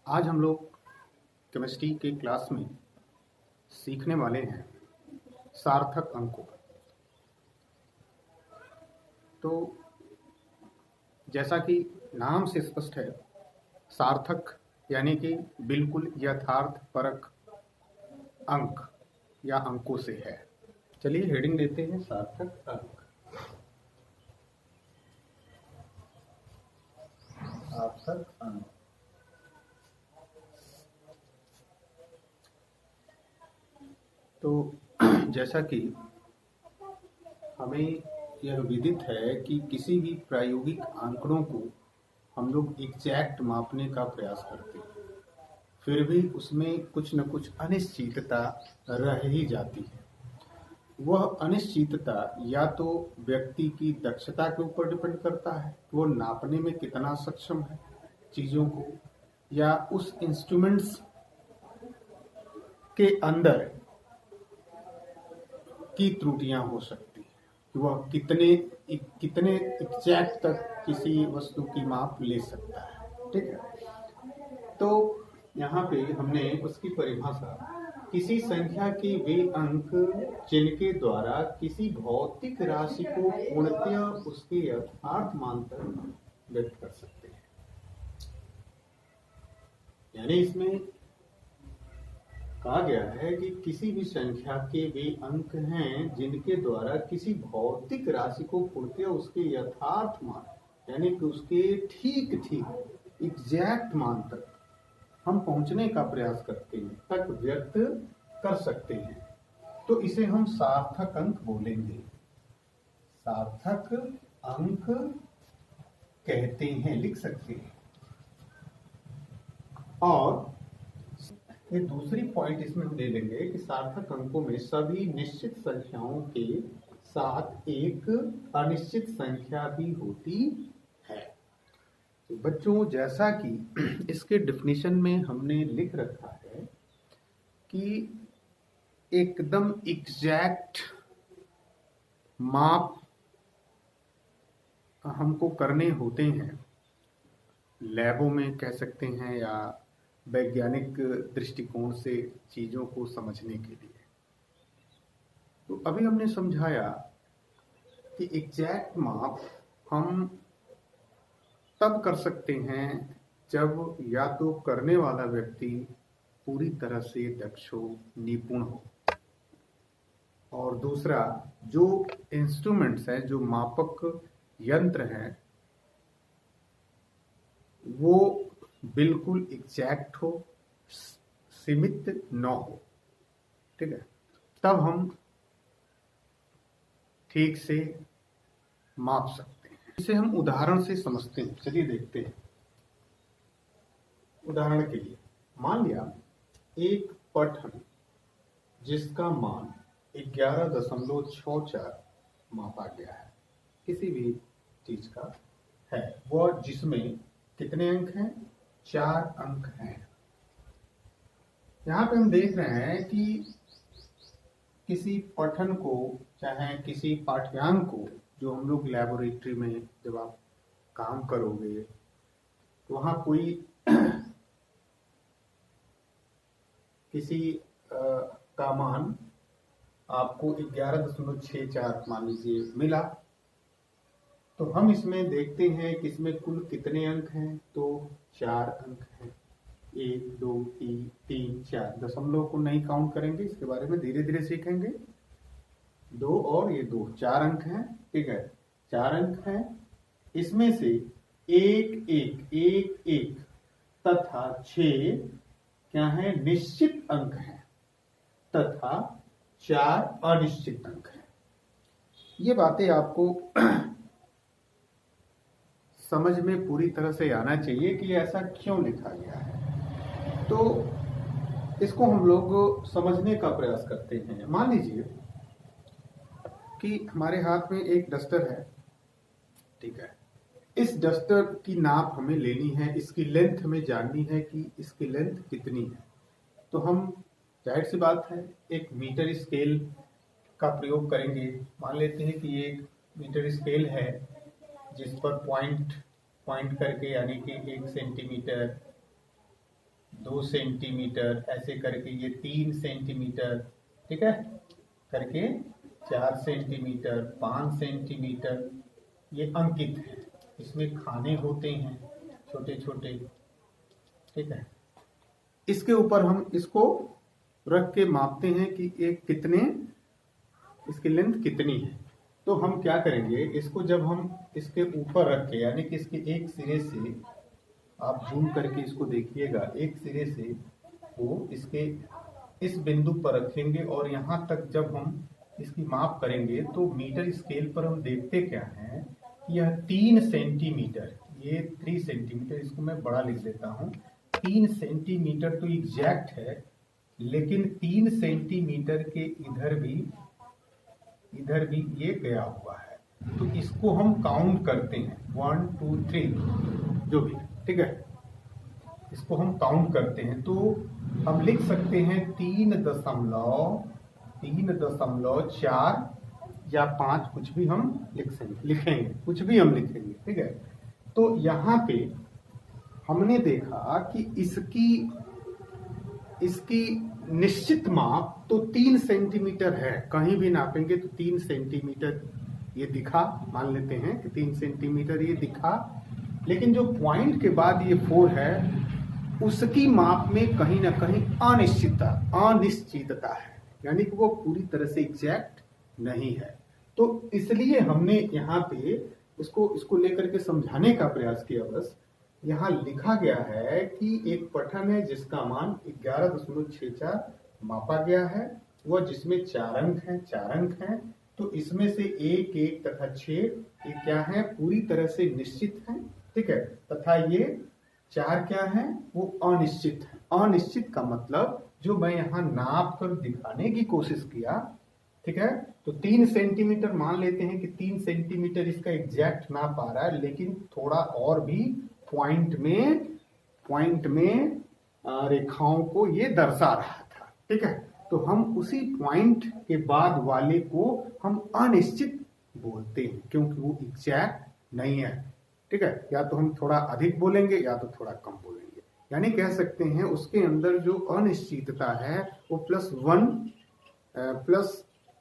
आज हम लोग केमिस्ट्री के क्लास में सीखने वाले हैं सार्थक अंकों। तो जैसा कि नाम से स्पष्ट है, सार्थक यानी कि बिल्कुल यथार्थ परक अंक या अंकों से है। चलिए हेडिंग देते हैं सार्थक अंक। सार्थक अंक। तो जैसा कि हमें यह विदित है कि किसी भी प्रायोगिक आंकड़ों को हम लोग एग्जैक्ट मापने का प्रयास करते हैं, फिर भी उसमें कुछ न कुछ अनिश्चितता रह ही जाती है। वह अनिश्चितता या तो व्यक्ति की दक्षता के ऊपर डिपेंड करता है, वो नापने में कितना सक्षम है चीज़ों को, या उस इंस्ट्रूमेंट्स के अंदर की त्रुटियां हो सकती हैं कि वह कितने एग्जैक्ट तक किसी वस्तु की माप ले सकता है। ठीक है, तो यहाँ पे हमने उसकी परिभाषा, किसी संख्या के वे अंक जिनके द्वारा किसी भौतिक राशि को पूर्णतया उसके यथार्थ मान तक व्यक्त कर सकते हैं। यानी इसमें कहा गया है कि किसी भी संख्या के वे अंक हैं जिनके द्वारा किसी भौतिक राशि को पूर्णतया उसके यथार्थ मान यानी कि उसके ठीक एग्जैक्ट मान तक हम पहुंचने का प्रयास करते हैं, तक व्यक्त कर सकते हैं। तो इसे हम सार्थक अंक बोलेंगे, सार्थक अंक कहते हैं, लिख सकते हैं। और ये दूसरी पॉइंट इसमें हम ले लेंगे कि सार्थक अंकों में सभी निश्चित संख्याओं के साथ एक अनिश्चित संख्या भी होती है। तो बच्चों, जैसा कि इसके डेफिनेशन में हमने लिख रखा है कि एकदम एग्जैक्ट माप हमको करने होते हैं, लैबों में कह सकते हैं, या वैज्ञानिक दृष्टिकोण से चीज़ों को समझने के लिए। तो अभी हमने समझाया कि एग्जैक्ट माप हम तब कर सकते हैं जब या तो करने वाला व्यक्ति पूरी तरह से दक्ष हो, निपुण हो, और दूसरा जो इंस्ट्रूमेंट्स हैं, जो मापक यंत्र हैं, वो बिल्कुल एग्जैक्ट हो, सीमित न हो। ठीक है, तब हम ठीक से माप सकते हैं। इसे हम उदाहरण से समझते हैं। चलिए देखते हैं। उदाहरण के लिए मान लिया एक पठन जिसका मान 11.64 मापा गया है, किसी भी चीज का है, वह जिसमें कितने अंक हैं? 4 अंक हैं। यहाँ पे हम देख रहे हैं कि किसी पठन को, चाहे किसी पाठ्यांक को, जो हम लोग लैबोरेटरी में जब आप काम करोगे तो वहाँ कोई किसी का मान आपको 11.64 मान लीजिए मिला, तो हम इसमें देखते हैं कि इसमें कुल कितने अंक हैं। तो 4 अंक हैं, 1 2 3 4। दशमलव को नहीं काउंट करेंगे, इसके बारे में धीरे धीरे सीखेंगे। 2 और ये 2, 4 अंक हैं। ठीक है, 4 अंक हैं। इसमें से 1 1 1 1 तथा 6 क्या है? निश्चित अंक हैं, तथा 4 अनिश्चित अंक हैं। ये बातें आपको समझ में पूरी तरह से आना चाहिए कि ऐसा क्यों लिखा गया है। तो इसको हम लोग समझने का प्रयास करते हैं। मान लीजिए कि हमारे हाथ में एक डस्टर है। ठीक है, इस डस्टर की नाप हमें लेनी है, इसकी लेंथ हमें जाननी है कि इसकी लेंथ कितनी है। तो हम, जाहिर सी बात है, एक मीटर स्केल का प्रयोग करेंगे। मान लेते हैं कि ये एक मीटर स्केल है जिस पर पॉइंट करके, यानी कि 1 सेंटीमीटर, 2 सेंटीमीटर, ऐसे करके ये 3 सेंटीमीटर, ठीक है, करके 4 सेंटीमीटर, 5 सेंटीमीटर ये अंकित है। इसमें खाने होते हैं छोटे छोटे, ठीक है। इसके ऊपर हम इसको रख के मापते हैं कि एक कितने, इसकी लेंथ कितनी है। तो हम क्या करेंगे, इसको जब हम इसके ऊपर रख के, यानी कि इसके एक सिरे से, आप जूम करके इसको देखिएगा, एक सिरे से वो इसके इस बिंदु पर रखेंगे और यहाँ तक जब हम इसकी माप करेंगे तो मीटर स्केल पर हम देखते क्या है कि यह 3 सेंटीमीटर, ये 3 सेंटीमीटर, इसको मैं बड़ा लिख देता हूँ। 3 सेंटीमीटर तो एग्जैक्ट है, लेकिन 3 सेंटीमीटर के इधर भी ये गया हुआ है, तो इसको हम काउंट करते हैं 1 2 3 जो भी, ठीक है, इसको हम काउंट करते हैं। तो हम लिख सकते हैं 3.4 या 5, कुछ भी हम लिखेंगे, कुछ भी हम लिखेंगे, ठीक है। तो यहाँ पे हमने देखा कि इसकी निश्चित माप तो 3 सेंटीमीटर है, कहीं भी नापेंगे तो 3 सेंटीमीटर ये दिखा, मान लेते हैं कि 3 सेंटीमीटर ये दिखा, लेकिन जो पॉइंट के बाद ये 4 है उसकी माप में कहीं ना कहीं अनिश्चितता है, यानी कि वो पूरी तरह से एग्जैक्ट नहीं है। तो इसलिए हमने यहाँ पे इसको लेकर के समझाने का प्रयास किया। बस यहाँ लिखा गया है कि एक पठन है जिसका मान 11.64 मापा गया है, वह जिसमें 4 अंक हैं, तो इसमें से 1 1 तथा 6 ये क्या है, पूरी तरह से निश्चित है, ठीक है, तथा ये 4 क्या है, वो अनिश्चित है। अनिश्चित का मतलब जो मैं यहाँ नाप कर दिखाने की कोशिश किया, ठीक है, तो 3 सेंटीमीटर मान लेते हैं कि 3 सेंटीमीटर इसका एग्जैक्ट नाप आ रहा है, लेकिन थोड़ा और भी पॉइंट में रेखाओं को ये दर्शा रहा था, ठीक है। तो हम उसी पॉइंट के बाद वाले को हम अनिश्चित बोलते हैं, क्योंकि वो एग्जैक्ट नहीं है, ठीक है। या तो हम थोड़ा अधिक बोलेंगे या तो थोड़ा कम बोलेंगे, यानी कह सकते हैं उसके अंदर जो अनिश्चितता है वो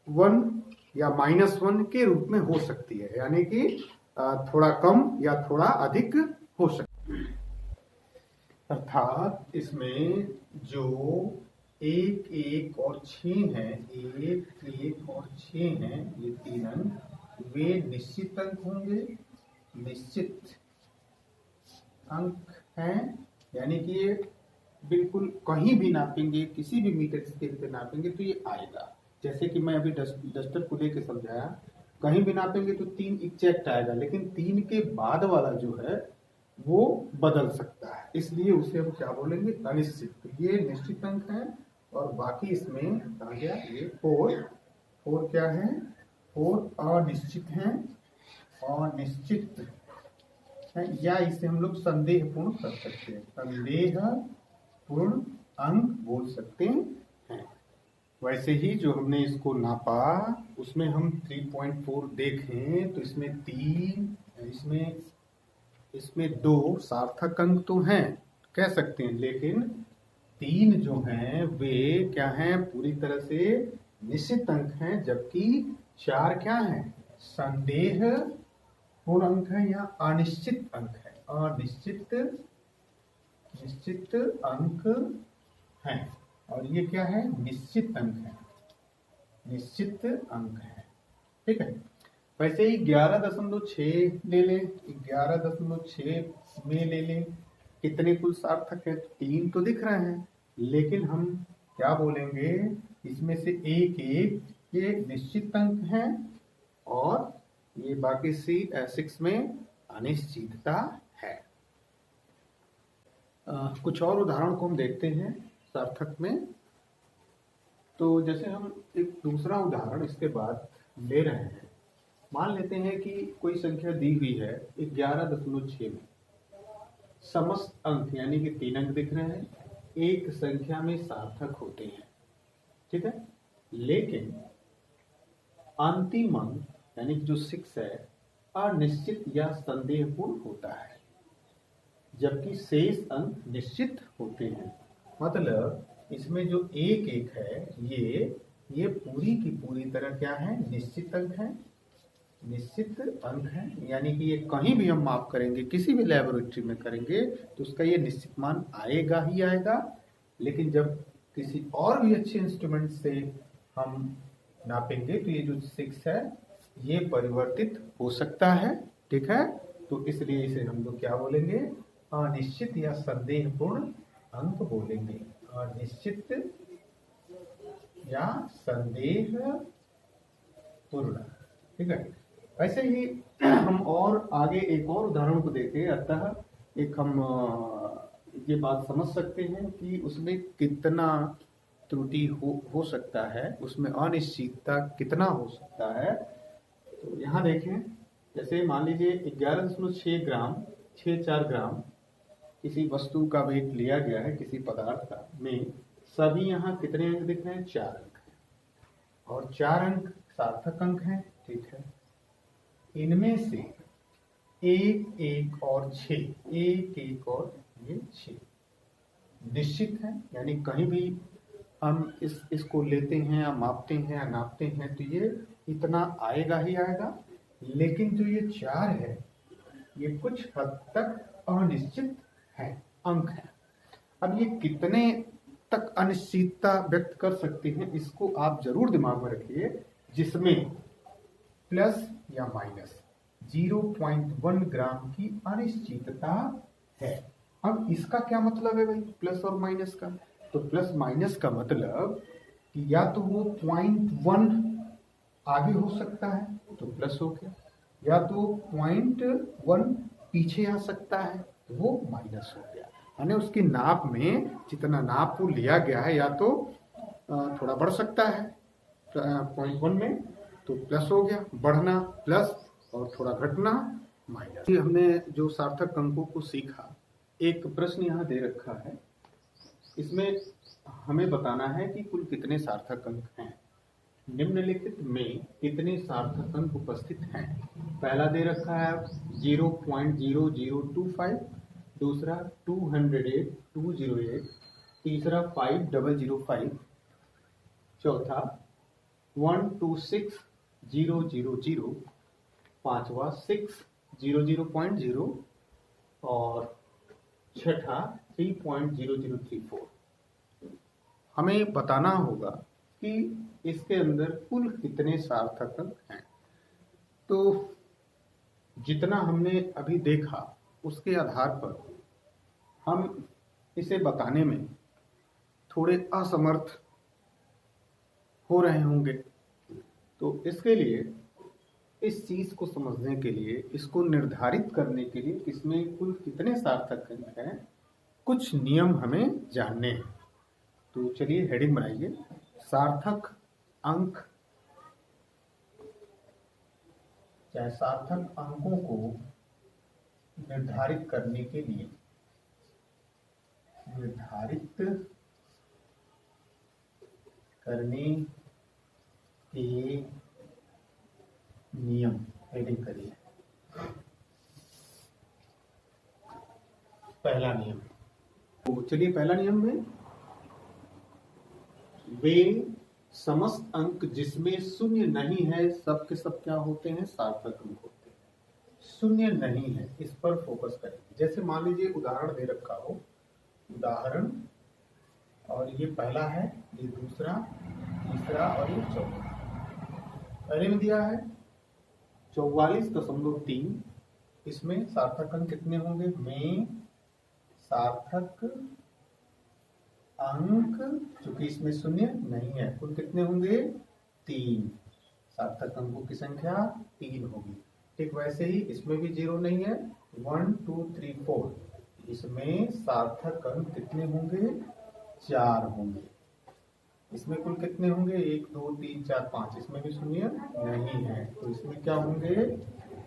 +1 या -1 के रूप में हो सकती है, यानी कि थोड़ा कम या थोड़ा अधिक हो सकता है। अर्थात इसमें जो 1 1 और 6 है, 1 1 और 6 हैं, ये 3 अंक, वे निश्चित अंक होंगे, निश्चित अंक हैं, यानी कि ये बिल्कुल कहीं भी नापेंगे, किसी भी मीटर स्केल पे नापेंगे तो ये आएगा। जैसे कि मैं अभी डस्टर को लेके समझाया, कहीं भी नापेंगे तो 3 एग्जैक्ट आएगा, लेकिन 3 के बाद वाला जो है वो बदल सकता है, इसलिए उसे हम क्या बोलेंगे, अनिश्चित। तो ये निश्चित अंक है, और बाकी इसमें आ गया ये 4 क्या है, 4 अनिश्चित है, अनिश्चित है, या इसे हम लोग संदेहपूर्ण कर सकते हैं, संदेहपूर्ण अंक बोल सकते हैं। वैसे ही जो हमने इसको नापा उसमें हम 3.4 देखें तो इसमें 3, इसमें 2 सार्थक अंक तो हैं, कह सकते हैं, लेकिन 3 जो हैं वे क्या हैं, पूरी तरह से निश्चित अंक हैं, जबकि 4 क्या हैं, संदेहपूर्ण अंक है या अनिश्चित अंक है, निश्चित अंक हैं, और ये क्या है, निश्चित अंक है, निश्चित अंक है, ठीक है। वैसे ही 11.6 ले लें, 11.6 में ले लें, कितने कुल सार्थक है, 3 तो दिख रहे हैं, लेकिन हम क्या बोलेंगे, इसमें से 1 1 ये निश्चित अंक हैं, और ये बाकी 6 में अनिश्चितता है। कुछ और उदाहरण को हम देखते हैं सार्थक में। तो जैसे हम एक दूसरा उदाहरण इसके बाद ले रहे हैं, मान लेते हैं कि कोई संख्या दी हुई है 11.6 में, समस्त अंक यानी कि 3 अंक दिख रहे हैं, एक संख्या में सार्थक होते हैं, ठीक है, लेकिन अंतिम अंक यानी कि जो 6 है अनिश्चित या संदेहपूर्ण होता है, जबकि शेष अंक निश्चित होते हैं। मतलब इसमें जो एक एक है ये पूरी की पूरी तरह क्या है, निश्चित अंक है, निश्चित अंक है। यानी कि ये कहीं भी हम माप करेंगे, किसी भी लेबोरेटरी में करेंगे तो उसका ये निश्चित मान आएगा ही आएगा। लेकिन जब किसी और भी अच्छे इंस्ट्रूमेंट से हम नापेंगे तो ये जो 6 है ये परिवर्तित हो सकता है, ठीक है। तो इसलिए इसे हम लोग क्या बोलेंगे, अनिश्चित या संदेहपूर्ण अंक बोलेंगे, अनिश्चित या संदेहपूर्ण, ठीक है। वैसे ही हम और आगे एक और उदाहरण को देखें। अतः एक हम ये बात समझ सकते हैं कि उसमें कितना त्रुटि हो सकता है, उसमें अनिश्चितता कितना हो सकता है। तो यहाँ देखें, जैसे मान लीजिए 11.6 ग्राम 64 ग्राम किसी वस्तु का वेट लिया गया है किसी पदार्थ का, में सभी यहाँ कितने अंक दिख रहे हैं, 4 अंक हैं, और 4 अंक सार्थक अंक हैं, ठीक है। इनमें से 1 1 और 6, 1 1 और ये 6 निश्चित है। यानी कहीं भी हम इसको लेते हैं या मापते हैं या नापते हैं तो ये इतना आएगा ही आएगा। लेकिन जो ये 4 है ये कुछ हद तक अनिश्चित है, अंक है। अब ये कितने तक अनिश्चितता व्यक्त कर सकते हैं इसको आप जरूर दिमाग में रखिए, जिसमें प्लस या माइनस 0.1 ग्राम की अनिश्चितता है। अब इसका क्या मतलब है भाई, प्लस और माइनस का? तो प्लस माइनस का मतलब कि या तो वो 0.1 आगे हो सकता है तो प्लस हो गया, या तो 0.1 पीछे आ सकता है तो वो माइनस हो गया। यानी उसकी नाप में जितना नाप वो लिया गया है या तो थोड़ा बढ़ सकता है 0.1 में तो प्लस हो गया, बढ़ना प्लस और थोड़ा घटना माइनस। हमने जो सार्थक अंकों को सीखा, एक प्रश्न यहाँ दे रखा है, इसमें हमें बताना है कि कुल कितने सार्थक अंक हैं। निम्नलिखित में कितने सार्थक अंक उपस्थित हैं? पहला दे रखा है 0.0025, दूसरा 208, 208, तीसरा 5005, चौथा 126000, पांचवा 600.0 और छठा 3.0034। हमें बताना होगा कि इसके अंदर कुल कितने सार्थक अंक हैं। तो जितना हमने अभी देखा उसके आधार पर हम इसे बताने में थोड़े असमर्थ हो रहे होंगे। तो इसके लिए, इस चीज को समझने के लिए, इसको निर्धारित करने के लिए इसमें कुल कितने सार्थक अंक हैं, कुछ नियम हमें जानने हैं। तो चलिए हेडिंग बनाइए, सार्थक अंक, चाहे सार्थक अंकों को निर्धारित करने के लिए निर्धारित करने के नियम, हेडिंग करिए। पहला नियम, तो चलिए पहला नियम में, वे समस्त अंक जिसमें शून्य नहीं है सब के सब क्या होते हैं, सार्थक अंक होते हैं। शून्य नहीं है इस पर फोकस करें। जैसे मान लीजिए उदाहरण दे रखा हो, उदाहरण, और ये पहला है, ये दूसरा, तीसरा और ये चौथा। पहले में दिया है 44.3, इसमें सार्थक अंक कितने होंगे, में सार्थक अंक, चूंकि इसमें शून्य नहीं है, कुल कितने होंगे, 3। सार्थक अंकों की संख्या 3 होगी। ठीक वैसे ही इसमें भी 0 नहीं है, 1 2 3 4, इसमें सार्थक अंक कितने होंगे, 4 होंगे। इसमें कुल कितने होंगे, 1 2 3 4 5, इसमें भी शून्य नहीं है तो इसमें क्या होंगे,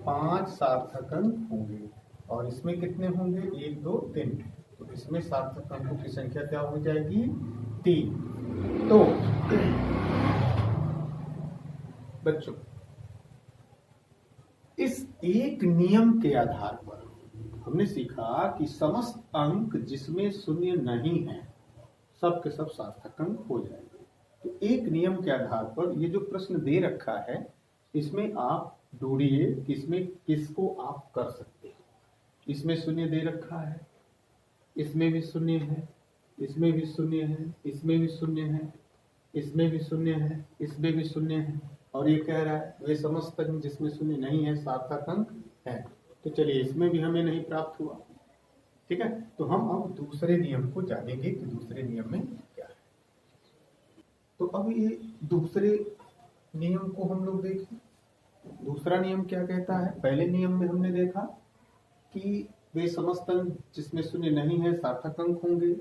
5 सार्थक अंक होंगे। और इसमें कितने होंगे, 1 2 3, तो इसमें सार्थक अंकों की संख्या क्या हो जाएगी, 3। तो बच्चों, इस एक नियम के आधार पर हमने सीखा कि समस्त अंक जिसमें शून्य नहीं है सब के सब सार्थक अंक हो जाएंगे। तो एक नियम के आधार पर ये जो प्रश्न दे रखा है इसमें आप ढूंढिए किसमें किसको आप कर सकते हो। इसमें शून्य दे रखा है, इसमें भी शून्य है, इसमें भी शून्य है, इसमें भी शून्य है, इसमें भी शून्य है, इसमें भी शून्य है, और ये कह रहा है वे समस्त अंक जिसमें शून्य नहीं है सार्थक अंक है। तो चलिए इसमें भी हमें नहीं प्राप्त हुआ, ठीक है। तो हम अब दूसरे नियम को जानेंगे कि दूसरे नियम में क्या है। तो अब ये दूसरे नियम को हम लोग देखें। दूसरा नियम क्या कहता है? पहले नियम में हमने देखा कि वे समस्त अंक जिसमें शून्य नहीं है सार्थक अंक होंगे,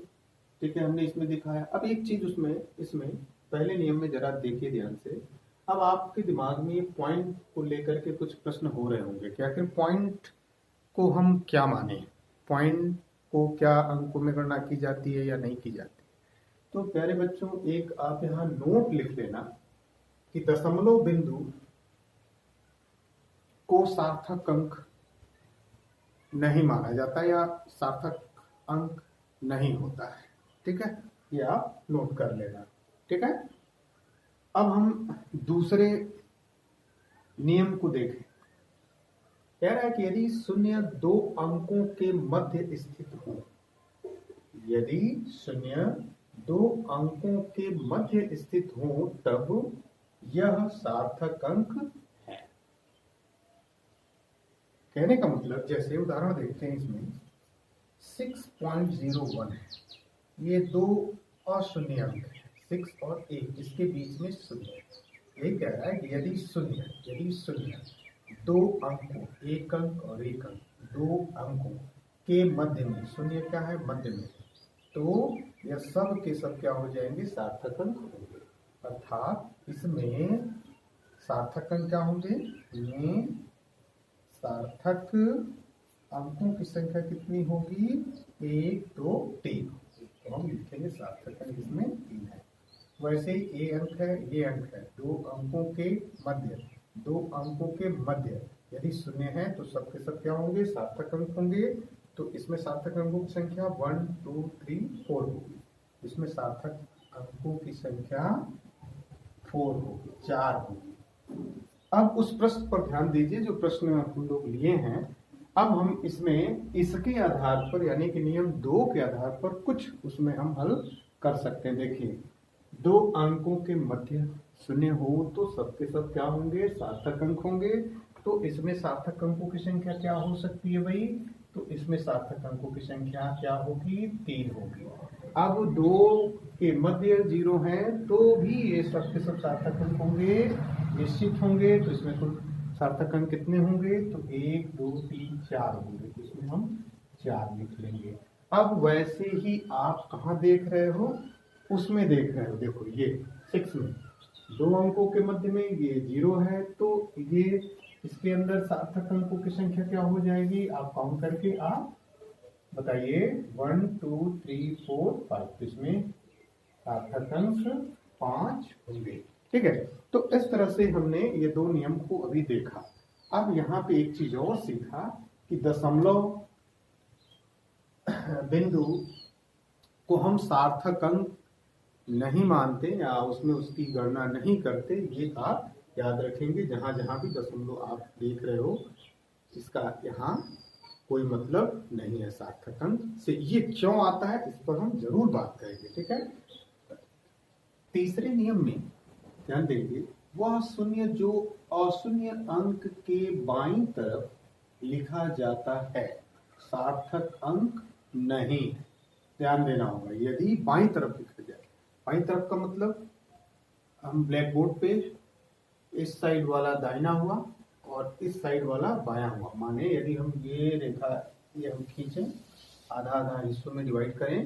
ठीक है, हमने इसमें दिखाया। अब एक चीज इसमें पहले नियम में जरा देखिए ध्यान से। अब आपके दिमाग में ये पॉइंट को लेकर के कुछ प्रश्न हो रहे होंगे कि आखिर पॉइंट को हम क्या माने, पॉइंट को क्या अंकों में गणना की जाती है या नहीं की जाती। तो प्यारे बच्चों, एक आप यहाँ नोट लिख लेना कि दशमलव बिंदु को सार्थक अंक नहीं माना जाता या सार्थक अंक नहीं होता है, ठीक है, ये आप नोट कर लेना, ठीक है। अब हम दूसरे नियम को देखें। कह रहा है कि यदि शून्य दो अंकों के मध्य स्थित हो, यदि शून्य दो अंकों के मध्य स्थित हो तब यह सार्थक अंक है। कहने का मतलब, जैसे उदाहरण देखते हैं, इसमें 6.01 है, ये दो अशून्य अंक है, 6 और 1, इसके बीच में शून्य है। ये कह रहा है कि यदि शून्य दो अंकों, एक अंक और एक अंक, दो अंकों के मध्य में, शून्य क्या है? मध्य में, तो यह सब के सब क्या हो जाएंगे? सार्थक अंक होंगे। अर्थात इसमें सार्थक अंक क्या होंगे? इनमें सार्थक अंकों की संख्या कितनी होगी? 1, 2, 3। तो हम लिखेंगे सार्थक अंक इसमें 3 है। वैसे ही ये अंक है, ये अंक है, दो अंकों के मध्य यदि शून्य है तो सबके सब क्या होंगे? सार्थक अंक होंगे। तो इसमें सार्थक अंकों की संख्या 1, 2, 3, 4 होगी। इसमें सार्थक अंकों की संख्या 4 होगी, 4 होगी। अब उस प्रश्न पर ध्यान दीजिए जो प्रश्न हम लोग लिए हैं। अब हम इसमें इसके आधार पर, यानी कि नियम 2 के आधार पर कुछ उसमें हम हल कर सकते हैं। देखिए, दो अंकों के मध्य शून्य हो तो सबके सब क्या होंगे? सार्थक अंक होंगे। तो इसमें सार्थक अंकों की संख्या क्या हो सकती है भाई? तो इसमें सार्थक अंकों की संख्या क्या होगी? 3 होगी। अब 2 के मध्य 0 है तो भी ये सबके सब सार्थक अंक होंगे, निश्चित होंगे। तो इसमें कुल सार्थक अंक कितने होंगे? तो 1, 2, 3, 4 होंगे। तो इसमें हम 4 लिख लेंगे। अब वैसे ही आप कहाँ देख रहे हो? उसमें देख रहे हो। देखो ये 6 में दो अंकों के मध्य में ये 0 है, तो ये इसके अंदर सार्थक अंकों की संख्या क्या हो जाएगी? आप काउंट करके आप बताइए। 1, 2, 3, 4, 5। तो इसमें सार्थक अंक 5 होंगे, ठीक है। तो इस तरह से हमने ये दो नियम को अभी देखा। अब यहाँ पे एक चीज और सीखा कि दशमलव बिंदु को हम सार्थक अंक नहीं मानते या उसमें उसकी गणना नहीं करते। ये आप याद रखेंगे। जहां जहां भी दशमलव आप देख रहे हो, इसका यहाँ कोई मतलब नहीं है सार्थक अंक से। ये क्यों आता है इस पर हम जरूर बात करेंगे, ठीक है। तीसरे नियम में ध्यान देंगे, वह शून्य जो अशून्य अंक के बाईं तरफ लिखा जाता है सार्थक अंक नहीं। ध्यान देना होगा, यदि बाईं तरफ लिखा जाए। बाईं तरफ का मतलब हम ब्लैक बोर्ड पे इस साइड वाला दाहिना हुआ और इस साइड वाला बायां हुआ। माने यदि हम ये रेखा ये हम खींचें, आधा आधा हिस्सों में डिवाइड करें,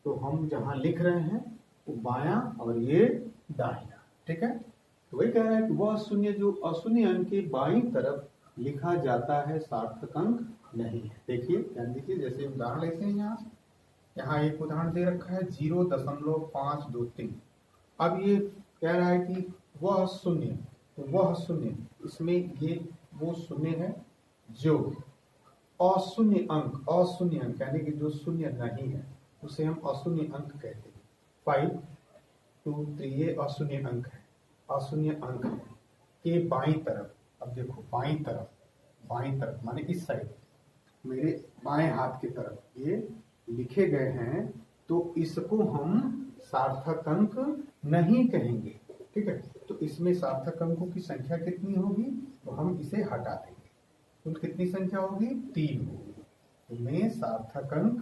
तो हम जहां लिख रहे हैं वो बायां और ये दाहिना, ठीक है। तो वही कह रहा है कि वह शून्य जो अशून्य अंक के बाईं तरफ लिखा जाता है सार्थक अंक नहीं है। देखिए ध्यान दीजिए, जैसे उदाहरण लेते हैं। यहाँ एक उदाहरण दे रखा है 0.523। अब ये कह रहा है कि वह शून्य, तो वह शून्य, इसमें ये वो शून्य है जो अशून्य अंक यानी कि जो शून्य नहीं है उसे हम अशून्य अंक कहते हैं। 5 2 3 ये अशून्य अंक है, अशून्य अंक है के बाईं तरफ। अब देखो बाईं तरफ माने इस साइड, मेरे बाएं हाथ की तरफ ये लिखे गए हैं, तो इसको हम सार्थक अंक नहीं कहेंगे। ठीक है, तो इसमें सार्थक अंकों की संख्या कितनी होगी, तो हम इसे हटा देंगे। कुल कितनी संख्या होगी, 3 होगी। इनमें सार्थक अंक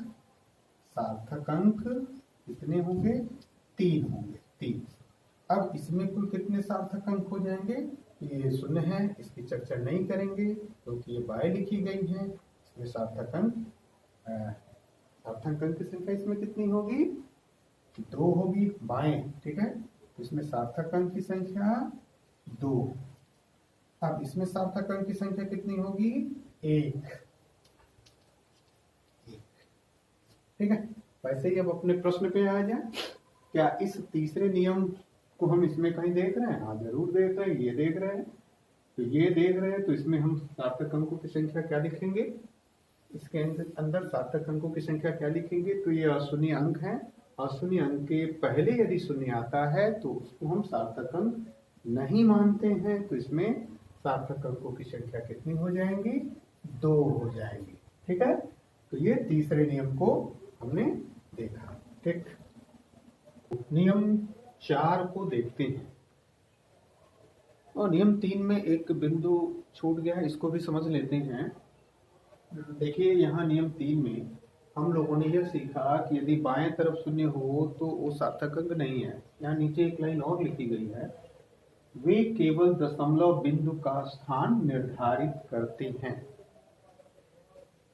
कितने होंगे, 3 होंगे, 3। अब इसमें कुल कितने सार्थक अंक हो जाएंगे, ये शून्य है, इसकी चर्चा नहीं करेंगे क्योंकि ये बाएं लिखी गई है। इसमें सार्थक अंक की संख्या इसमें कितनी होगी, 2 होगी बाएं। ठीक है, तो इसमें सार्थक अंक की संख्या 2। अब इसमें सार्थक अंक की संख्या कितनी होगी, 1। ठीक है, वैसे ही अब अपने प्रश्न पे आ जाए। क्या इस तीसरे नियम को हम इसमें कहीं देख रहे हैं, हाँ जरूर देख रहे हैं, ये देख रहे हैं। तो ये देख रहे हैं, तो इसमें हम सार्थक अंकों की संख्या क्या लिखेंगे, इसके अंदर सार्थक अंकों की संख्या क्या लिखेंगे, तो ये अशून्य अंक है। अशून्य अंक के पहले यदि शून्य आता है तो उसको हम सार्थक अंक नहीं मानते हैं, तो इसमें सार्थक अंकों की संख्या कितनी हो जाएंगी, 2 हो जाएंगी। ठीक है, तो ये तीसरे नियम को हमने देखा। ठीक, नियम 4 को देखते हैं। और नियम 3 में एक बिंदु छूट गया है, इसको भी समझ लेते हैं। देखिए यहाँ नियम 3 में हम लोगों ने यह सीखा कि यदि बाएं तरफ शून्य हो तो वो सार्थक अंक नहीं है। यहाँ नीचे एक लाइन और लिखी गई है, वे केवल दशमलव बिंदु का स्थान निर्धारित करते हैं।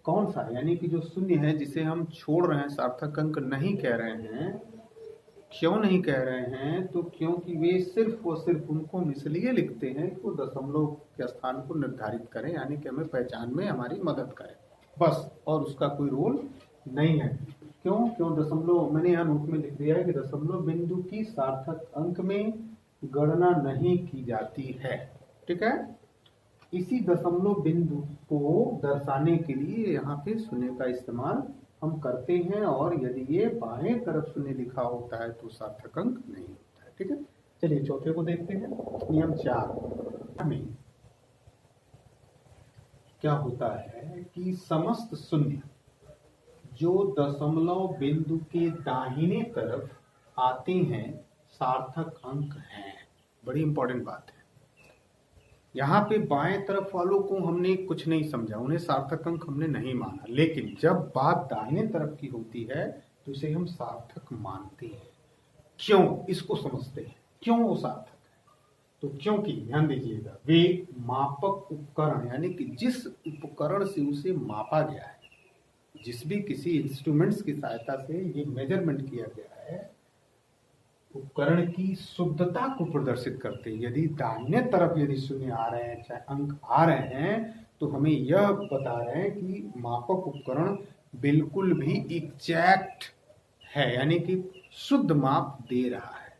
कौन सा, यानी कि जो शून्य है जिसे हम छोड़ रहे हैं, सार्थक अंक नहीं कह रहे हैं। क्यों नहीं कह रहे हैं, तो क्योंकि वे सिर्फ और सिर्फ उनको इसलिए लिखते हैं कि वो दशमलव के स्थान को निर्धारित करें, यानी कि हमें पहचान में हमारी मदद करें, बस, और उसका कोई रोल नहीं है। क्यों दशमलव, मैंने यहाँ नोट में लिख दिया है कि दशमलव बिंदु की सार्थक अंक में गणना नहीं की जाती है। ठीक है, इसी दशमलव बिंदु को दर्शाने के लिए यहाँ पे शून्य का इस्तेमाल हम करते हैं, और यदि ये बाएं तरफ शून्य लिखा होता है तो सार्थक अंक नहीं होता है। ठीक है, चलिए चौथे को देखते हैं। नियम 4 में क्या होता है कि समस्त शून्य जो दशमलव बिंदु के दाहिने तरफ आते हैं सार्थक अंक हैं। बड़ी इंपॉर्टेंट बात है। यहाँ पे बाएं तरफ वालों को हमने कुछ नहीं समझा, उन्हें सार्थक अंक हमने नहीं माना, लेकिन जब बात दाहिने तरफ की होती है तो इसे हम सार्थक मानते हैं। क्यों, इसको समझते हैं, क्यों वो सार्थक है। तो क्योंकि ध्यान दीजिएगा, वे मापक उपकरण, यानी कि जिस उपकरण से उसे मापा गया है, जिस भी किसी इंस्ट्रूमेंट्स की सहायता से ये मेजरमेंट किया गया है, उपकरण की शुद्धता को प्रदर्शित करते हैं। यदि दाहिने तरफ यदि शून्य आ रहे हैं, चाहे अंक आ रहे हैं, तो हमें यह बता रहे हैं कि मापक उपकरण बिल्कुल भी एग्जैक्ट है, यानी कि शुद्ध माप दे रहा है।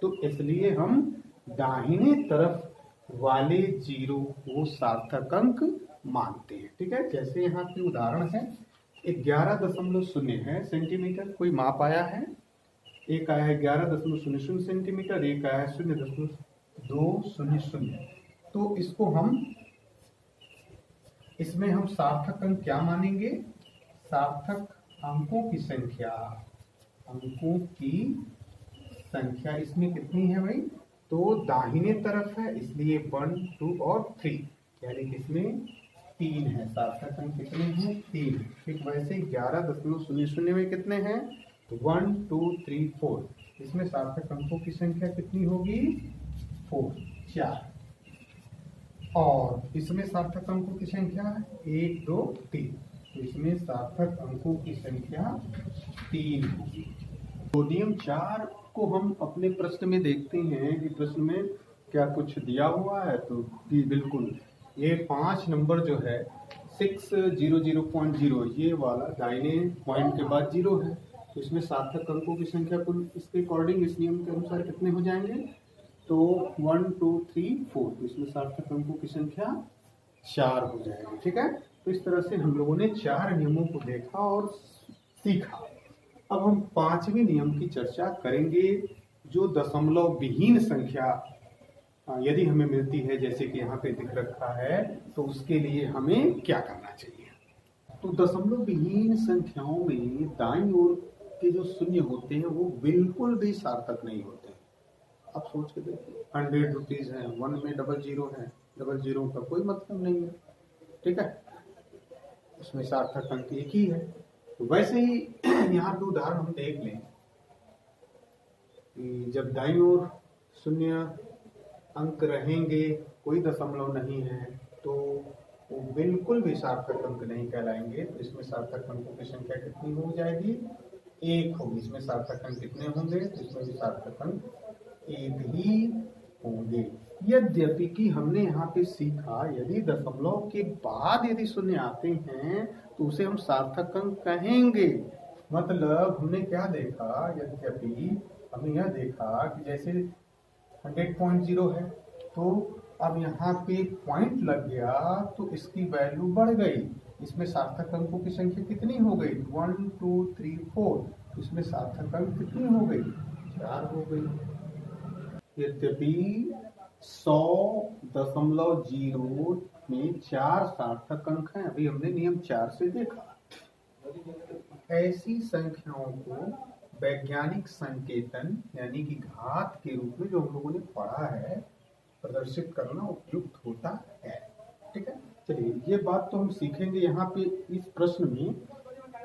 तो इसलिए हम दाहिने तरफ वाले जीरो को सार्थक अंक मानते हैं। ठीक है, जैसे यहाँ की उदाहरण है, 11.0 है सेंटीमीटर कोई माप आया है, एक आया है 11.00 सेंटीमीटर, एक आया है 0.200। तो इसको इसमें हम सार्थक अंक क्या मानेंगे, सार्थक अंकों की संख्या इसमें कितनी है भाई, तो दाहिने तरफ है, इसलिए 1 2 और 3, यानी कि इसमें 3 है। सार्थक अंक कितने हैं, 3। ठीक, वैसे 11.00 में कितने हैं, 1 2 3 4, इसमें सार्थक अंकों की संख्या कितनी होगी, 4। और इसमें सार्थक अंकों की संख्या 1 2 3, तो इसमें सार्थक अंकों की संख्या 3 होगी। तो नियम 4 को हम अपने प्रश्न में देखते हैं कि प्रश्न में क्या कुछ दिया हुआ है, तो बिल्कुल ये 5 नंबर जो है 600.0, ये वाला दाहिने पॉइंट के बाद 0 है, तो इसमें सार्थक अंकों की संख्या कुल इसके अकॉर्डिंग, इस नियम के अनुसार कितने हो जाएंगे, तो 1 2 3 4, तो इसमें सार्थक अंकों की संख्या 4 हो जाएगी। ठीक है, तो इस तरह से हम लोगों ने 4 नियमों को देखा और सीखा। अब हम पांचवें नियम की चर्चा करेंगे, जो दशमलव विहीन संख्या यदि हमें मिलती है, जैसे कि यहाँ पे दिख रखा है, तो उसके लिए हमें क्या करना चाहिए। तो दशमलव विहीन संख्याओं में दाईं ओर के जो शून्य होते हैं वो बिल्कुल भी सार्थक नहीं होते हैं। आप सोच के देखिए, 100 रुपीज है, 1 में डबल जीरो है, डबल जीरो का कोई मतलब नहीं है, ठीक है, उसमें सार्थक अंक एक ही है। तो वैसे ही यहाँ पे उदाहरण हम देख लें कि जब दाईं ओर शून्य अंक रहेंगे, कोई दशमलव नहीं है, तो वो बिल्कुल भी सार्थक अंक नहीं कहलाएंगे। तो इसमें सार्थक अंकों की संख्या कितनी हो जाएगी, एक होगी। इसमें सार्थक अंक कितने होंगे, तो इसमें भी सार्थक अंक एक ही होंगे। यद्यपि कि हमने यहाँ पे सीखा, यदि दशमलव के बाद यदि शून्य आते हैं तो उसे हम सार्थक अंक कहेंगे। मतलब हमने क्या देखा, यद्यपि हमने यह देखा कि जैसे 100.0 है, तो अब यहाँ पे पॉइंट लग गया तो इसकी वैल्यू बढ़ गई। इसमें सार्थक अंकों की संख्या कितनी हो गई, 1 2 3 4। इसमें सार्थक अंक कितनी हो गई, 4 हो गई। यद्यपि 100.0 में 4 सार्थक अंक हैं, अभी हमने नियम 4 से देखा। ऐसी संख्याओं को वैज्ञानिक संकेतन यानी कि घात के रूप में, जो हम लोगों ने पढ़ा है, प्रदर्शित करना उपयुक्त होता है। ठीक है, चलिए ये बात तो हम सीखेंगे। यहाँ पे इस प्रश्न में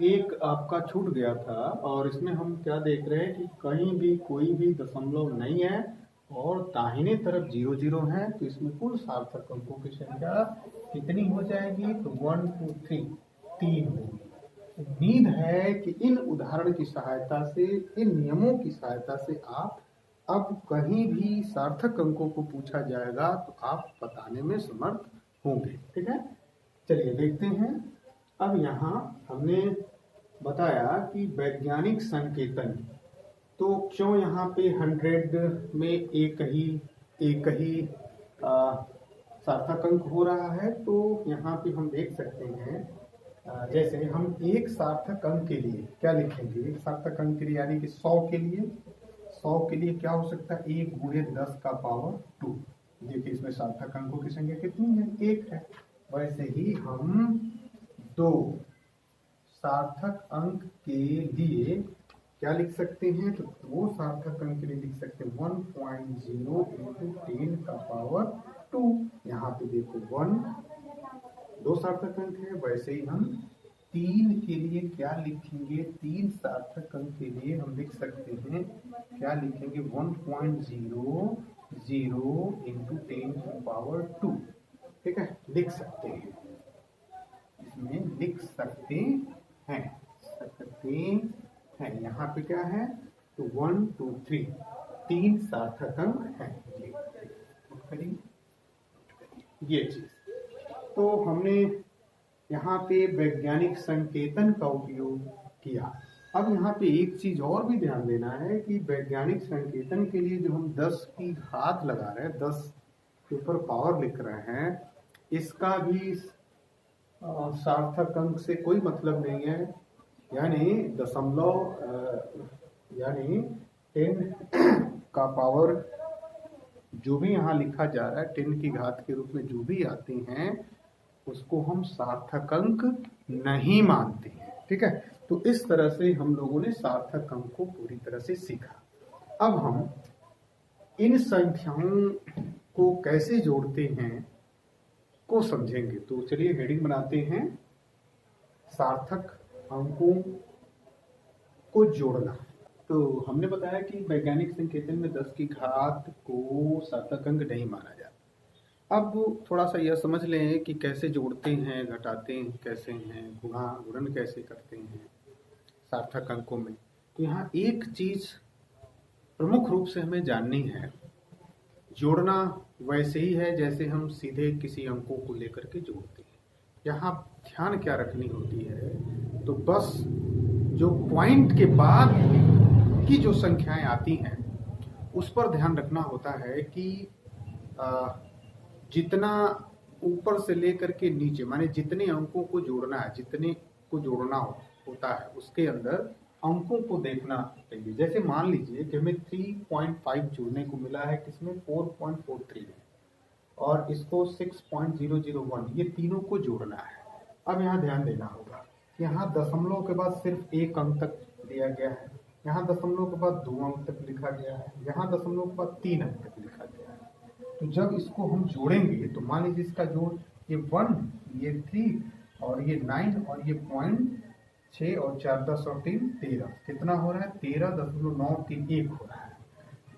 एक आपका छूट गया था, और इसमें हम क्या देख रहे हैं कि कहीं भी कोई भी दशमलव नहीं है और दाहिने तरफ 0 0 है, तो इसमें कुल सार्थक अंकों की संख्या कितनी हो जाएगी, तो 1 2 3 3 होगी। उम्मीद है कि इन उदाहरण की सहायता से, इन नियमों की सहायता से आप अब कहीं भी सार्थक अंकों को पूछा जाएगा तो आप बताने में समर्थ होंगे। ठीक है, चलिए देखते हैं। अब यहाँ हमने बताया कि वैज्ञानिक संकेतन, तो क्यों यहाँ पे 100 में एक ही सार्थक अंक हो रहा है, तो यहाँ पे हम देख सकते हैं, जैसे हम एक सार्थक अंक के लिए क्या लिखेंगे, एक सार्थक अंक के लिए यानी कि 100 के लिए क्या हो सकता है, 1 गुणे 10 का पावर 2। देखिए इसमें सार्थक अंकों की संख्या कितनी है, 1 है। वैसे ही हम 2 सार्थक अंक के लिए क्या लिख सकते हैं, तो 2 सार्थक अंक के लिए लिख सकते हैं 1.0 × 10 का पावर 2। यहाँ पे देखो 1 2 सार्थक अंक है। वैसे ही हम 3 के लिए क्या लिखेंगे, 3 सार्थक अंक के लिए हम लिख सकते हैं, क्या लिखेंगे, 1.00 × 10 की पावर 2। ठीक है, लिख सकते हैं, इसमें लिख सकते हैं, यहाँ पे क्या है, तो 1 2 3 3 सार्थक अंक है। ये चीज तो हमने यहाँ पे वैज्ञानिक संकेतन का उपयोग किया। अब यहाँ पे एक चीज और भी ध्यान देना है कि वैज्ञानिक संकेतन के लिए जो हम 10 की घात लगा रहे हैं, 10 के ऊपर पावर लिख रहे हैं, इसका भी सार्थक अंक से कोई मतलब नहीं है। यानी दशमलव यानी 10 का पावर जो भी यहाँ लिखा जा रहा है, 10 की घात के रूप में जो भी आते हैं, उसको हम सार्थक अंक नहीं मानते हैं। ठीक है, तो इस तरह से हम लोगों ने सार्थक अंक को पूरी तरह से सीखा। अब हम इन संख्याओं को कैसे जोड़ते हैं को समझेंगे। तो चलिए हेडिंग बनाते हैं, सार्थक अंकों को जोड़ना। तो हमने बताया कि वैज्ञानिक संकेतन में 10 की घात को सार्थक अंक नहीं माना जाता। अब थोड़ा सा यह समझ लें कि कैसे जोड़ते हैं, घटाते हैं कैसे हैं, गुणन कैसे करते हैं सार्थक अंकों में। तो यहाँ एक चीज प्रमुख रूप से हमें जाननी है, जोड़ना वैसे ही है जैसे हम सीधे किसी अंकों को लेकर के जोड़ते हैं। यहाँ ध्यान क्या रखनी होती है, तो बस जो पॉइंट के बाद की जो संख्याएं आती हैं उस पर ध्यान रखना होता है कि जितना ऊपर से लेकर के नीचे, माने जितने अंकों को जोड़ना है, जितने को जोड़ना होता है, उसके अंदर अंकों को देखना चाहिए। जैसे मान लीजिए कि हमें 3.5 जोड़ने को मिला है किसमें 4.43 में, और इसको 6.001, ये तीनों को जोड़ना है। अब यहाँ ध्यान देना होगा, यहाँ दशमलव के बाद सिर्फ एक अंक तक दिया गया है, यहाँ दशमलव के बाद 2 अंक तक लिखा गया है, यहाँ दशमलव के बाद 3 अंक तक लिखा गया है। तो जब इसको हम जोड़ेंगे तो मान लीजिए इसका जोड़ ये 1, ये 3 और ये 9 और ये 0.6 और 4 10 और 3 13, कितना हो रहा है 13.931 हो रहा है।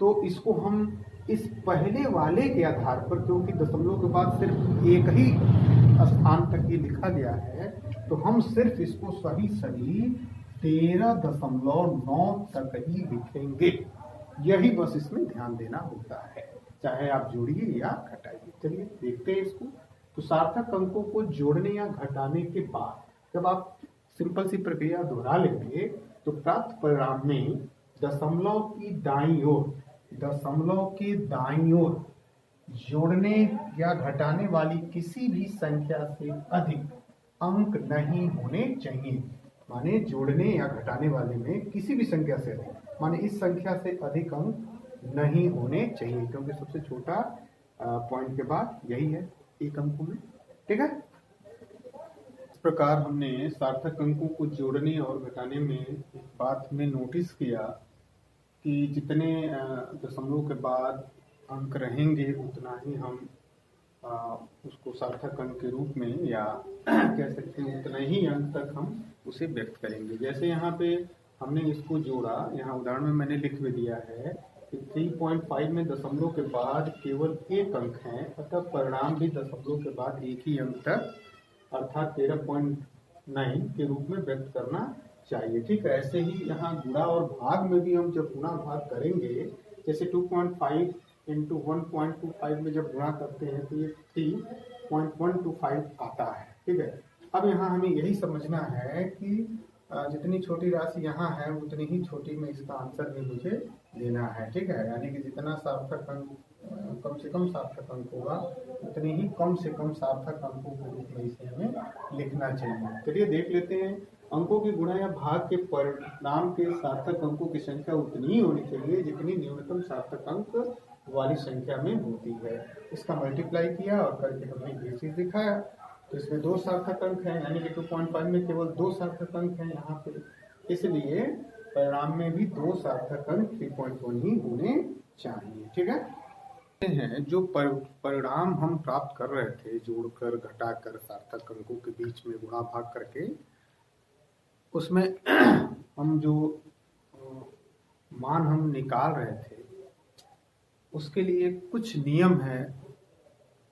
तो इसको हम इस पहले वाले के आधार पर, क्योंकि दशमलव के बाद सिर्फ एक ही स्थान तक ये लिखा गया है, तो हम सिर्फ इसको सही 13.9 तक ही लिखेंगे। यही बस इसमें ध्यान देना होता है, चाहे आप जोड़िए या घटाइए। चलिए देखते हैं इसको। तो सार्थक अंकों को जोड़ने या घटाने के बाद जब आप सिंपल सी प्रक्रिया दोहरा लेंगे तो प्राप्त परिणाम में दशमलव की दाईं ओर जोड़ने या घटाने वाली किसी भी संख्या से अधिक अंक नहीं होने चाहिए। माने जोड़ने या घटाने वाले में किसी भी संख्या से अधिक, माने इस संख्या से अधिक अंक नहीं होने चाहिए, क्योंकि सबसे छोटा पॉइंट के बाद यही है एक अंकों में। ठीक है, इस प्रकार हमने सार्थक अंकों को जोड़ने और घटाने में एक बात में नोटिस किया कि जितने दशमलव के बाद अंक रहेंगे उतना ही हम उसको सार्थक अंक के रूप में या कह सकते हैं उतना ही अंक तक हम उसे व्यक्त करेंगे। जैसे यहाँ पे हमने इसको जोड़ा, यहाँ उदाहरण में मैंने लिख भी दिया है कि 3.5 में दशमलव के बाद केवल एक अंक है, अतः परिणाम भी दशमलव के बाद एक ही अंक तक अर्थात 13.9 के रूप में व्यक्त करना चाहिए। ठीक है, ऐसे ही यहाँ गुणा और भाग में भी हम जब गुणा भाग करेंगे, जैसे 2.5 इंटू 1.25 में जब गुणा करते हैं तो ये 3.125 आता है। ठीक है, अब यहाँ हमें यही समझना है कि जितनी छोटी राशि यहाँ है उतनी ही छोटी में इसका आंसर भी मुझे देना है। ठीक है, यानी कि जितना सार्थक अंक कम से कम सार्थक अंक होगा उतनी ही कम से कम सार्थक अंकों के रूप में इसे हमें लिखना चाहिए। चलिए देख लेते हैं। अंकों के गुणा या भाग के परिणाम के सार्थक अंकों की संख्या उतनी ही होनी चाहिए जितनी न्यूनतम सार्थक अंक वाली संख्या में होती है। इसका मल्टीप्लाई किया और करके हमने ये चीज दिखाया। तो इसमें 2 सार्थक अंक हैं, यानी कि 2.5 में केवल 2 सार्थक अंक हैं यहाँ पे, इसलिए परिणाम में भी 2 सार्थक अंक 3.1 ही होने चाहिए। ठीक है, जो परिणाम हम प्राप्त कर रहे थे जोड़कर घटाकर सार्थक अंकों के बीच में गुणा भाग करके, उसमें हम जो मान हम निकाल रहे थे उसके लिए कुछ नियम है,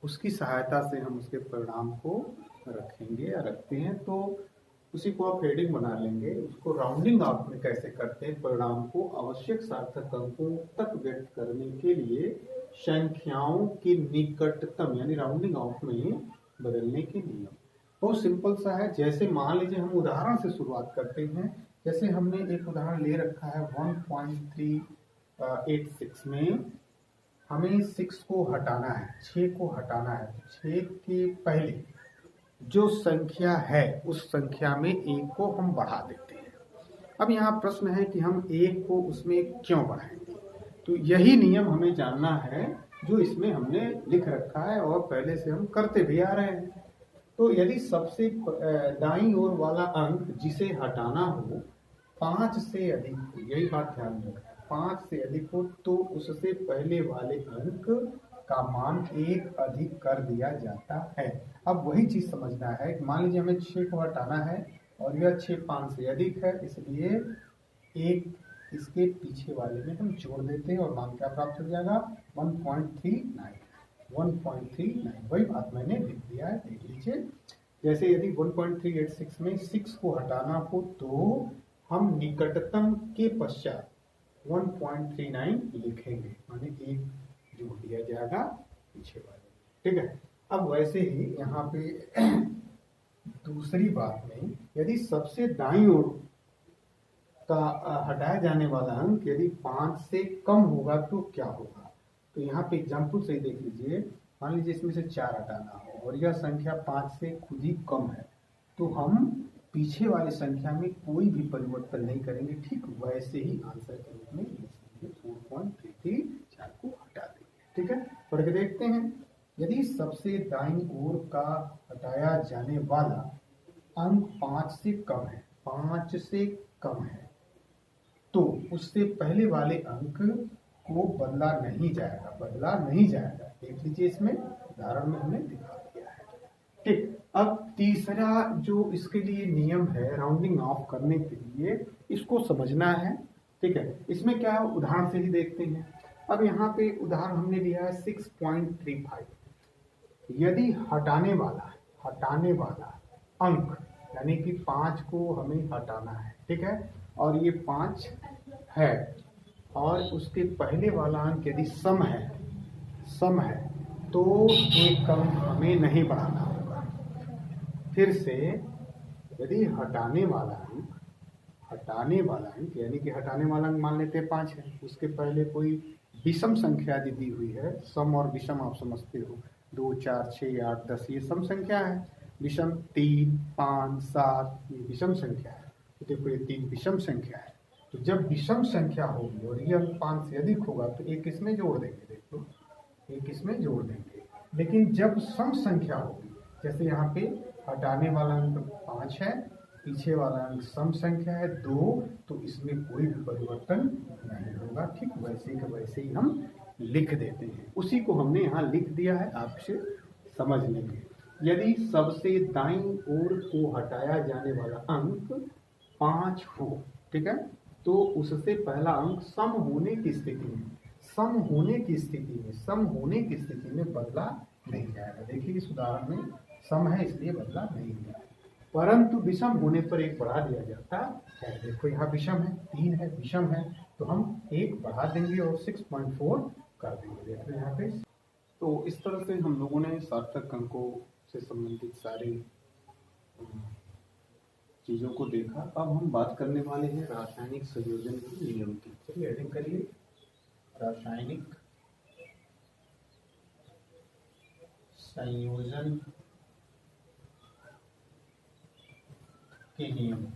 उसकी सहायता से हम उसके परिणाम को रखेंगे या रखते हैं। तो उसी को आप हेडिंग बना लेंगे। उसको राउंडिंग ऑफ में कैसे करते हैं, परिणाम को आवश्यक सार्थक अंकों तक व्यक्त करने के लिए संख्याओं के निकटतम यानी राउंडिंग ऑफ में बदलने के नियम। बहुत सिंपल सा है। जैसे मान लीजिए हम उदाहरण से शुरुआत करते हैं। जैसे हमने एक उदाहरण ले रखा है 1.386 में हमें 6 को हटाना है, 6 को हटाना है। 6 के पहले जो संख्या है उस संख्या में 1 को हम बढ़ा देते हैं। अब यहाँ प्रश्न है कि हम 1 को उसमें क्यों बढ़ाएंगे। तो यही नियम हमें जानना है जो इसमें हमने लिख रखा है और पहले से हम करते भी आ रहे हैं। तो यदि सबसे दाईं ओर वाला अंक जिसे हटाना हो 5 से अधिक हो, यही बात ध्यान रखें, 5 से अधिक हो तो उससे पहले वाले अंक का मान 1 अधिक कर दिया जाता है। अब वही चीज समझना है कि मान लीजिए हमें 6 को हटाना है और यह 6 5 से अधिक है, इसलिए 1 इसके पीछे वाले में हम जोड़ देते हैं और मान क्या प्राप्त हो जाएगा 1.39। वही बात मैंने लिख दिया है, देख लीजिए। जैसे यदि 1.386 में 6 को हटाना हो तो हम निकटतम के पश्चात 1.39 लिखेंगे, माने 1 जोड़ दिया जाएगा पीछे वाले। ठीक है, अब वैसे ही यहाँ पे दूसरी बात में यदि सबसे दाईं ओर का हटाया जाने वाला अंक यदि 5 से कम होगा तो क्या होगा। तो यहाँ पे एग्जाम्पल से ही देख लीजिए। मान लीजिए इसमें से 4 हटाना हो और यह संख्या 5 से खुद ही कम है, तो हम पीछे वाली संख्या में कोई भी परिवर्तन नहीं करेंगे, ठीक वैसे ही आंसर के रूप में लिखेंगे। 4.33 4 को हटा देंगे। ठीक है, पढ़ के देखते हैं। यदि सबसे दाईं ओर का हटाया जाने वाला अंक 5 से कम है, 5 से कम है, तो उससे पहले वाले अंक को बदला नहीं जाएगा, बदला नहीं जाएगा। देख लीजिए, इसमें उदाहरण में हमने दिखा दिया है। ठीक, अब तीसरा जो इसके लिए नियम है राउंडिंग ऑफ करने के लिए, इसको समझना है। ठीक है, इसमें क्या है, उदाहरण से ही देखते हैं। अब यहाँ पे उदाहरण हमने लिया है 6.35। यदि हटाने वाला अंक यानी कि 5 को हमें हटाना है, ठीक है, और ये 5 है, और उसके पहले वाला अंक यदि सम है, तो एक अंक हमें नहीं बढ़ाना होगा। फिर से, यदि हटाने वाला अंक यानी कि हटाने वाला अंक मान लेते हैं 5 है, उसके पहले कोई विषम संख्या यदि दी हुई है, सम और विषम आप समझते हो, 2 4 6 8 10 ये सम संख्या है, विषम 3 5 7 ये विषम संख्या है। तो देखो ये 3 विषम संख्या है। तो जब विषम संख्या होगी और ये अंक 5 से अधिक होगा तो एक इसमें जोड़ देंगे, देखो एक इसमें जोड़ देंगे। लेकिन जब सम संख्या होगी, जैसे यहाँ पे हटाने वाला अंक 5 है, पीछे वाला अंक सम संख्या है 2, तो इसमें कोई भी परिवर्तन नहीं होगा। ठीक वैसे के वैसे ही हम लिख देते हैं। उसी को हमने यहाँ लिख दिया है, आपसे समझ लेंगे। यदि सबसे दाईं ओर को हटाया जाने वाला अंक 5 हो, ठीक है, तो उससे पहला अंक सम होने की स्थिति में बदला नहीं जाएगा। देखिए इस उदाहरण में सम है इसलिए बदला नहीं जाएगा, परंतु विषम होने पर एक बढ़ा दिया जाता है। देखो यहाँ विषम है, 3 है, विषम है, तो हम एक बढ़ा देंगे और 6.4 कर देंगे। देखो यहाँ पे। तो इस तरह से हम लोगों ने सार्थक अंकों से संबंधित सारे चीजों को देखा। अब हम बात करने वाले हैं रासायनिक संयोजन के नियम की। चलिए हेडिंग करिए, रासायनिक संयोजन के नियम।